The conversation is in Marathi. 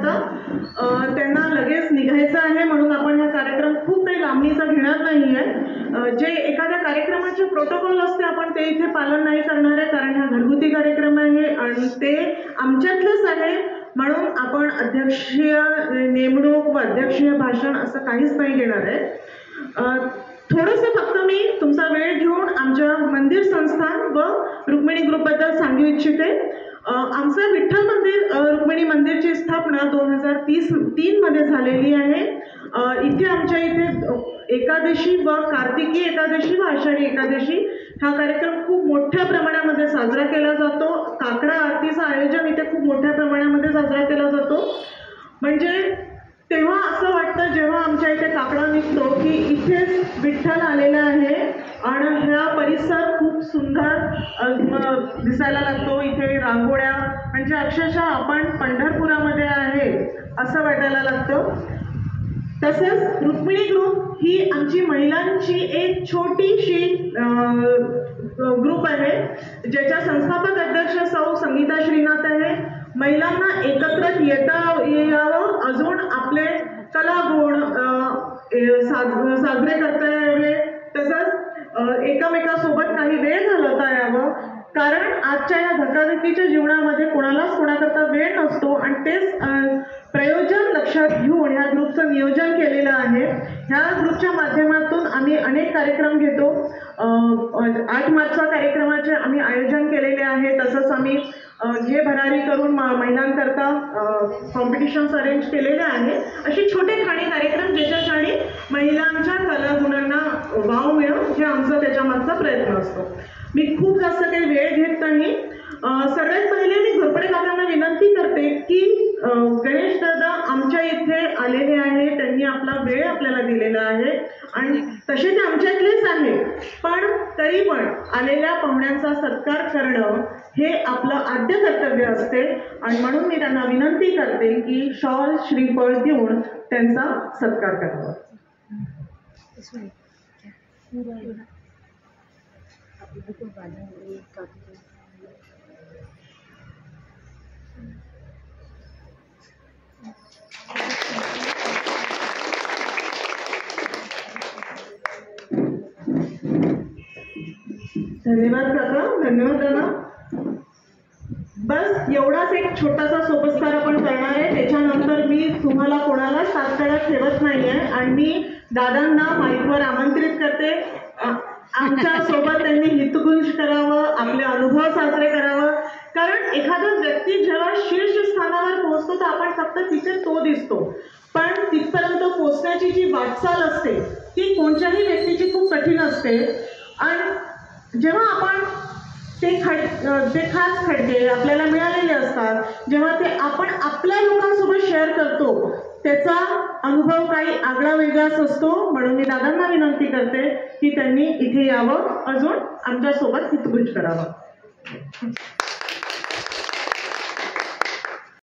वाजता त्यांना लगेच निघायचं आहे, म्हणून आपण हा कार्यक्रम खूप काही लांबणीचा घेणार नाहीये. जे एखाद्या कार्यक्रमाचे प्रोटोकॉल असते आपण ते इथे पालन नाही करणार आहे, कारण हा घरगुती कार्यक्रम आहे आणि ते आमच्यातलंच आहे. म्हणून आपण अध्यक्षीय नेमणूक व अध्यक्षीय भाषण असं काहीच नाही घेणार आहे. थोडंसं फक्त मी तुमचा वेळ घेऊन आमच्या मंदिर संस्थान व रुक्मिणी ग्रुपबद्दल सांगू इच्छिते. आमचं विठ्ठल मंदिर रुक्मिणी मंदिरची स्थापना 2003 मध्ये झालेली आहे. इथे आमच्या इथे एकादशी व कार्तिकी एकादशी व आषाढी एकादशी हा कार्यक्रम खूप मोठ्या प्रमाणामध्ये साजरा केला जातो. काकडा आरतीचं आयोजन इथे खूप मोठ्या प्रमाणामध्ये साजरा केला जातो. म्हणजे तेव्हा असं वाटतं जेव्हा आमच्या इथे काकडा निघतो की इथेच विठ्ठल आलेला आहे आणि हा परिसर खूप सुंदर दिसायला लागतो. इथे रांगोळ्या म्हणजे अक्षरशः आपण पंढरपुरामध्ये आहे असं वाटायला लागतं. तसंच रुक्मिणी ग्रुप ही आमची महिलांची एक छोटीशी ग्रुप आहे, ज्याच्या संस्थापक अध्यक्ष सौ संगीता श्रीनाथ आहे. महिलांना एकत्र यावं, अजून आपले कलागुण साजरे करता यावे, तसंच एकमेकासोबत काही वेळ घालवता यावं. कारण आजच्या या धकाधकीच्या जीवनामध्ये कोणालाच कोणाकरता वेळ नसतो आणि तेच प्रयोजन लक्षात घेऊन ह्या ग्रुपचं नियोजन केलेलं आहे. ह्या ग्रुपच्या माध्यमातून आम्ही अनेक कार्यक्रम घेतो. 8 मार्चच्या कार्यक्रमाचे आम्ही आयोजन केलेले आहे. तसंच आम्ही घे भरारी करून महिलांकरता कॉम्पिटिशन्स अरेंज केलेले आहे. असे छोटे खाणी कार्यक्रम ज्याच्यासाठी महिलांच्या कलागुणांना वाव मिळेल हे आमचा त्याच्या मागचा प्रयत्न असतो. मी खूप जास्त काही वेळ घेत नाही. सगळ्यात पहिले मी घोरपडे काकांना विनंती करते की गणेश दादा आमच्या इथे आलेले आहे, त्यांनी आपला वेळ आपल्याला दिलेला आहे आणि तसे ते आमच्यातलेच आहे, पण तरी पण आलेल्या पाहुण्यांचा सत्कार करणं हे आपलं आद्य कर्तव्य असते आणि म्हणून मी त्यांना विनंती करते की शॉल श्रीफळ देऊन त्यांचा सत्कार करावा. धन्यवाद काका, धन्यवाद दादा. बस एवढाच एक छोटासा सोपस्कार आपण करणार आहे. त्याच्यानंतर मी तुम्हाला कोणाला सातकाळात ठेवत नाहीये आणि मी दादांना माईकवर आमंत्रित करते. आमच्या सोबत त्यांनी हितगुंज करावं, आपले अनुभव साजरे करावं. कारण एखादा व्यक्ती जेव्हा शीर्षस्थानावर पोहोचतो तर आपण फक्त तिथे तो दिसतो, पण तिथपर्यंत पोहोचण्याची जी वाटचाल असते ती कोणत्याही व्यक्तीची खूप कठीण असते. आणि जेव्हा आपण ते खास खडके आपल्याला मिळालेले असतात, जेव्हा ते आपण आपल्या लोकांसोबत शेअर करतो त्याचा अनुभव काही आगळा वेगळाच असतो. म्हणून मी दादांना विनंती करते की त्यांनी इथे यावं, अजून आमच्यासोबत हितगुंज करावं.